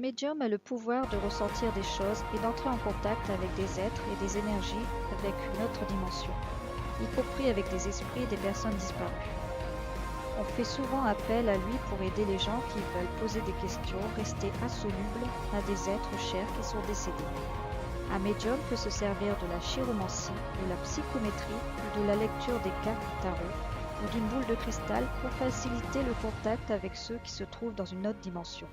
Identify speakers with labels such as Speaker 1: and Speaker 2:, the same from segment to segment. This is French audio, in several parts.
Speaker 1: médium a le pouvoir de ressentir des choses et d'entrer en contact avec des êtres et des énergies avec une autre dimension, y compris avec des esprits et des personnes disparues. On fait souvent appel à lui pour aider les gens qui veulent poser des questions restées insolubles à des êtres chers qui sont décédés. Un médium peut se servir de la chiromancie, de la psychométrie ou de la lecture des cartes tarot ou d'une boule de cristal pour faciliter le contact avec ceux qui se trouvent dans une autre dimension.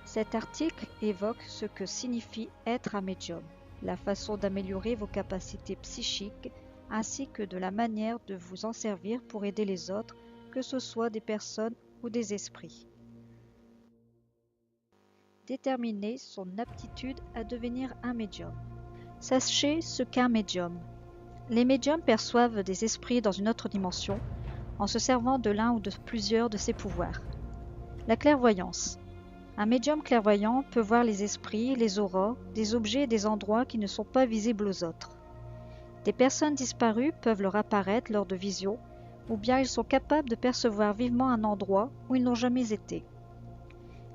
Speaker 1: Cet article évoque ce que signifie être un médium, la façon d'améliorer vos capacités psychiques ainsi que de la manière de vous en servir pour aider les autres, que ce soit des personnes ou des esprits. Déterminer son aptitude à devenir un médium. Sachez ce qu'est un médium. Les médiums perçoivent des esprits dans une autre dimension en se servant de l'un ou de plusieurs de ces pouvoirs. La clairvoyance. Un médium clairvoyant peut voir les esprits, les auras, des objets et des endroits qui ne sont pas visibles aux autres. Des personnes disparues peuvent leur apparaître lors de visions, ou bien ils sont capables de percevoir vivement un endroit où ils n'ont jamais été.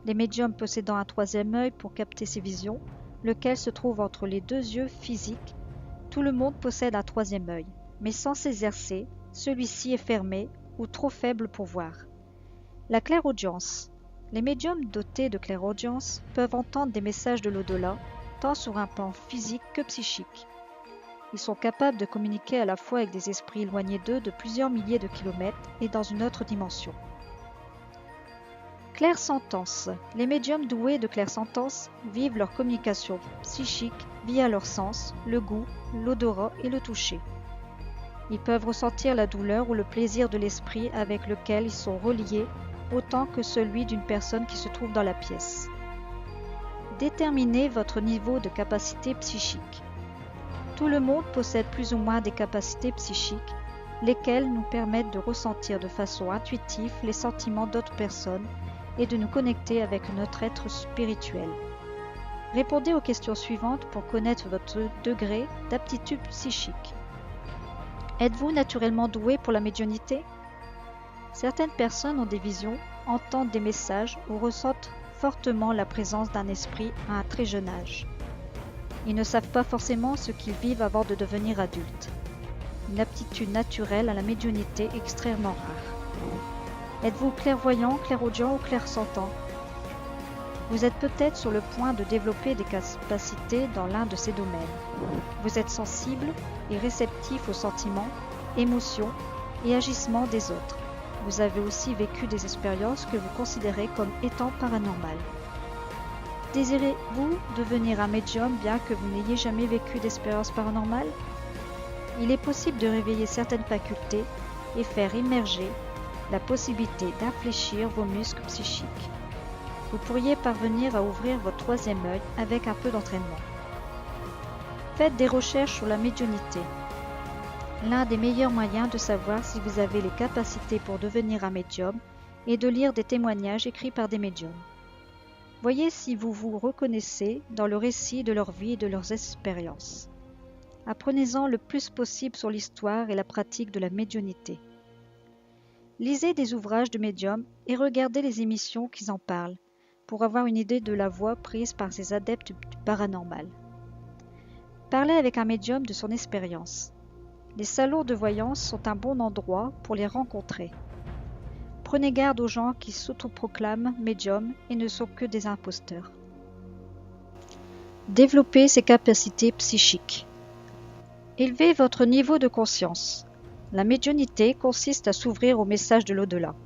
Speaker 1: Les médiums possédant un troisième œil pour capter ces visions, lequel se trouve entre les deux yeux physiques, tout le monde possède un troisième œil, mais sans s'exercer, celui-ci est fermé ou trop faible pour voir. La clairaudience. Les médiums dotés de clairaudience peuvent entendre des messages de l'au-delà, tant sur un plan physique que psychique. Ils sont capables de communiquer à la fois avec des esprits éloignés d'eux de plusieurs milliers de kilomètres et dans une autre dimension. Clairsentence. Les médiums doués de clairsentence vivent leur communication psychique via leurs sens, le goût, l'odorat et le toucher. Ils peuvent ressentir la douleur ou le plaisir de l'esprit avec lequel ils sont reliés autant que celui d'une personne qui se trouve dans la pièce. Déterminez votre niveau de capacité psychique. Tout le monde possède plus ou moins des capacités psychiques, lesquelles nous permettent de ressentir de façon intuitive les sentiments d'autres personnes et de nous connecter avec notre être spirituel. Répondez aux questions suivantes pour connaître votre degré d'aptitude psychique. Êtes-vous naturellement doué pour la médiumnité ? Certaines personnes ont des visions, entendent des messages ou ressentent fortement la présence d'un esprit à un très jeune âge. Ils ne savent pas forcément ce qu'ils vivent avant de devenir adultes. Une aptitude naturelle à la médiumnité extrêmement rare. Êtes-vous clairvoyant, clairaudient ou clairsentant ? Vous êtes peut-être sur le point de développer des capacités dans l'un de ces domaines. Vous êtes sensible et réceptif aux sentiments, émotions et agissements des autres. Vous avez aussi vécu des expériences que vous considérez comme étant paranormales. Désirez-vous devenir un médium bien que vous n'ayez jamais vécu d'expérience paranormale ? Il est possible de réveiller certaines facultés et faire immerger la possibilité d'infléchir vos muscles psychiques. Vous pourriez parvenir à ouvrir votre troisième œil avec un peu d'entraînement. Faites des recherches sur la médiumnité. L'un des meilleurs moyens de savoir si vous avez les capacités pour devenir un médium est de lire des témoignages écrits par des médiums. Voyez si vous vous reconnaissez dans le récit de leur vie et de leurs expériences. Apprenez-en le plus possible sur l'histoire et la pratique de la médiumnité. Lisez des ouvrages de médiums et regardez les émissions qui en parlent pour avoir une idée de la voie prise par ces adeptes du paranormal. Parlez avec un médium de son expérience. Les salons de voyance sont un bon endroit pour les rencontrer. Prenez garde aux gens qui s'autoproclament médiums et ne sont que des imposteurs. Développez ses capacités psychiques. Élevez votre niveau de conscience. La médiumnité consiste à s'ouvrir au message de l'au-delà.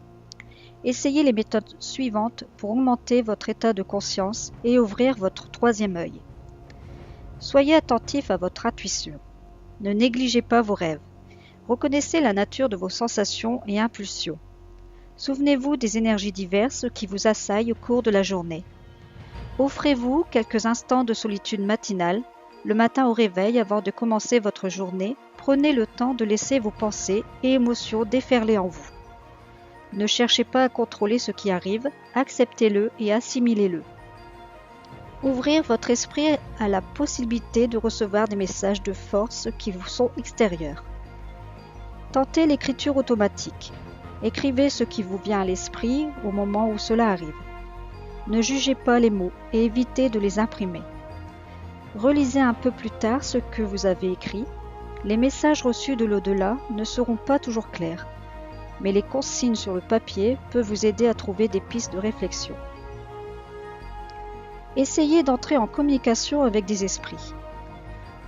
Speaker 1: Essayez les méthodes suivantes pour augmenter votre état de conscience et ouvrir votre troisième œil. Soyez attentif à votre intuition. Ne négligez pas vos rêves. Reconnaissez la nature de vos sensations et impulsions. Souvenez-vous des énergies diverses qui vous assaillent au cours de la journée. Offrez-vous quelques instants de solitude matinale. Le matin au réveil, avant de commencer votre journée, prenez le temps de laisser vos pensées et émotions déferler en vous. Ne cherchez pas à contrôler ce qui arrive, acceptez-le et assimilez-le. Ouvrir votre esprit à la possibilité de recevoir des messages de force qui vous sont extérieurs. Tentez l'écriture automatique. Écrivez ce qui vous vient à l'esprit au moment où cela arrive. Ne jugez pas les mots et évitez de les imprimer. Relisez un peu plus tard ce que vous avez écrit. Les messages reçus de l'au-delà ne seront pas toujours clairs, mais les consignes sur le papier peuvent vous aider à trouver des pistes de réflexion. Essayez d'entrer en communication avec des esprits.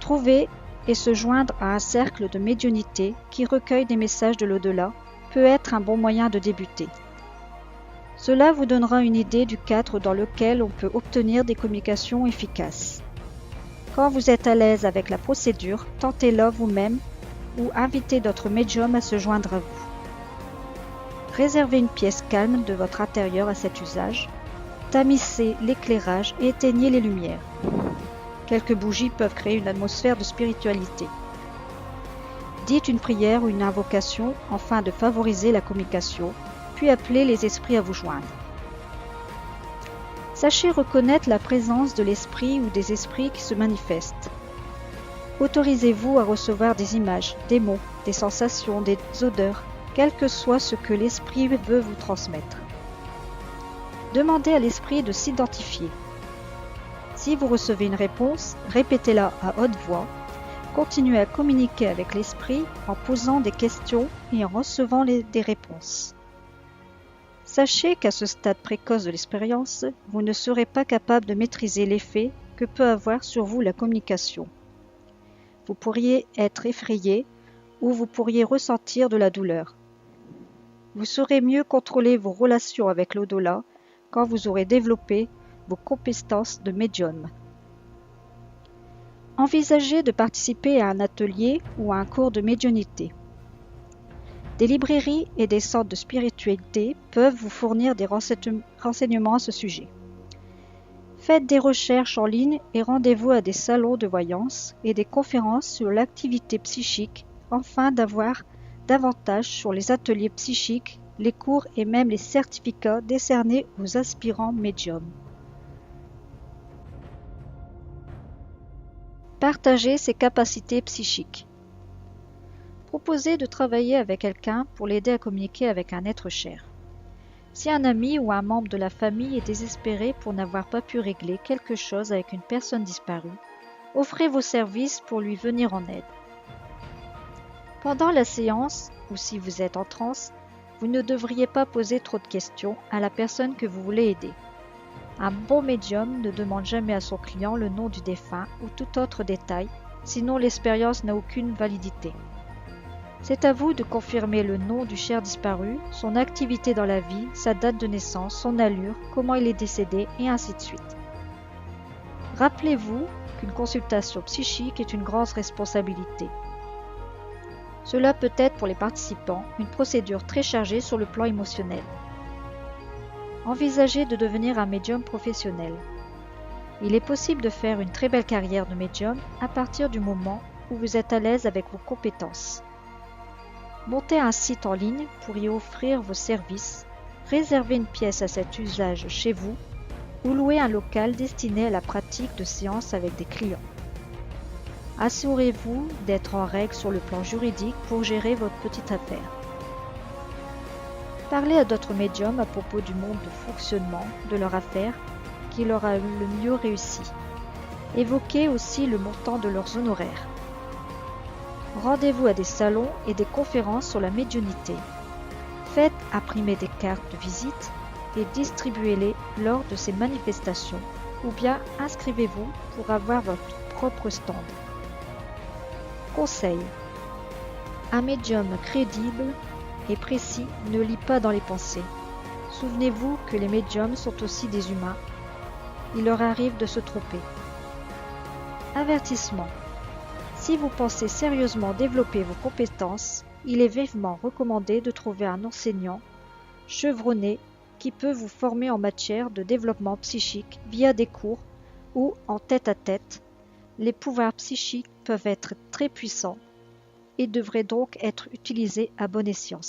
Speaker 1: Trouver et se joindre à un cercle de médiumnité qui recueille des messages de l'au-delà peut être un bon moyen de débuter. Cela vous donnera une idée du cadre dans lequel on peut obtenir des communications efficaces. Quand vous êtes à l'aise avec la procédure, tentez-la vous-même ou invitez d'autres médiums à se joindre à vous. Réservez une pièce calme de votre intérieur à cet usage. Tamisez l'éclairage et éteignez les lumières. Quelques bougies peuvent créer une atmosphère de spiritualité. Dites une prière ou une invocation afin de favoriser la communication, puis appelez les esprits à vous joindre. Sachez reconnaître la présence de l'esprit ou des esprits qui se manifestent. Autorisez-vous à recevoir des images, des mots, des sensations, des odeurs, quel que soit ce que l'esprit veut vous transmettre. Demandez à l'esprit de s'identifier. Si vous recevez une réponse, répétez-la à haute voix. Continuez à communiquer avec l'esprit en posant des questions et en recevant des réponses. Sachez qu'à ce stade précoce de l'expérience, vous ne serez pas capable de maîtriser l'effet que peut avoir sur vous la communication. Vous pourriez être effrayé ou vous pourriez ressentir de la douleur. Vous saurez mieux contrôler vos relations avec l'au-delà quand vous aurez développé vos compétences de médium. Envisagez de participer à un atelier ou à un cours de médiumnité. Des librairies et des centres de spiritualité peuvent vous fournir des renseignements à ce sujet. Faites des recherches en ligne et rendez-vous à des salons de voyance et des conférences sur l'activité psychique afin d'avoir davantage sur les ateliers psychiques, les cours et même les certificats décernés aux aspirants médiums. Partagez ses capacités psychiques. Proposez de travailler avec quelqu'un pour l'aider à communiquer avec un être cher. Si un ami ou un membre de la famille est désespéré pour n'avoir pas pu régler quelque chose avec une personne disparue, offrez vos services pour lui venir en aide. Pendant la séance, ou si vous êtes en transe, vous ne devriez pas poser trop de questions à la personne que vous voulez aider. Un bon médium ne demande jamais à son client le nom du défunt ou tout autre détail, sinon l'expérience n'a aucune validité. C'est à vous de confirmer le nom du cher disparu, son activité dans la vie, sa date de naissance, son allure, comment il est décédé, et ainsi de suite. Rappelez-vous qu'une consultation psychique est une grande responsabilité. Cela peut être pour les participants une procédure très chargée sur le plan émotionnel. Envisagez de devenir un médium professionnel. Il est possible de faire une très belle carrière de médium à partir du moment où vous êtes à l'aise avec vos compétences. Montez un site en ligne pour y offrir vos services, réservez une pièce à cet usage chez vous ou louez un local destiné à la pratique de séances avec des clients. Assurez-vous d'être en règle sur le plan juridique pour gérer votre petite affaire. Parlez à d'autres médiums à propos du mode de fonctionnement de leur affaire qui leur a le mieux réussi. Évoquez aussi le montant de leurs honoraires. Rendez-vous à des salons et des conférences sur la médiumnité. Faites imprimer des cartes de visite et distribuez-les lors de ces manifestations ou bien inscrivez-vous pour avoir votre propre stand. Conseil. Un médium crédible et précis ne lit pas dans les pensées. Souvenez-vous que les médiums sont aussi des humains. Il leur arrive de se tromper. Avertissement. Si vous pensez sérieusement développer vos compétences, il est vivement recommandé de trouver un enseignant chevronné qui peut vous former en matière de développement psychique via des cours ou en tête-à-tête. Les pouvoirs psychiques peuvent être très puissants et devraient donc être utilisés à bon escient.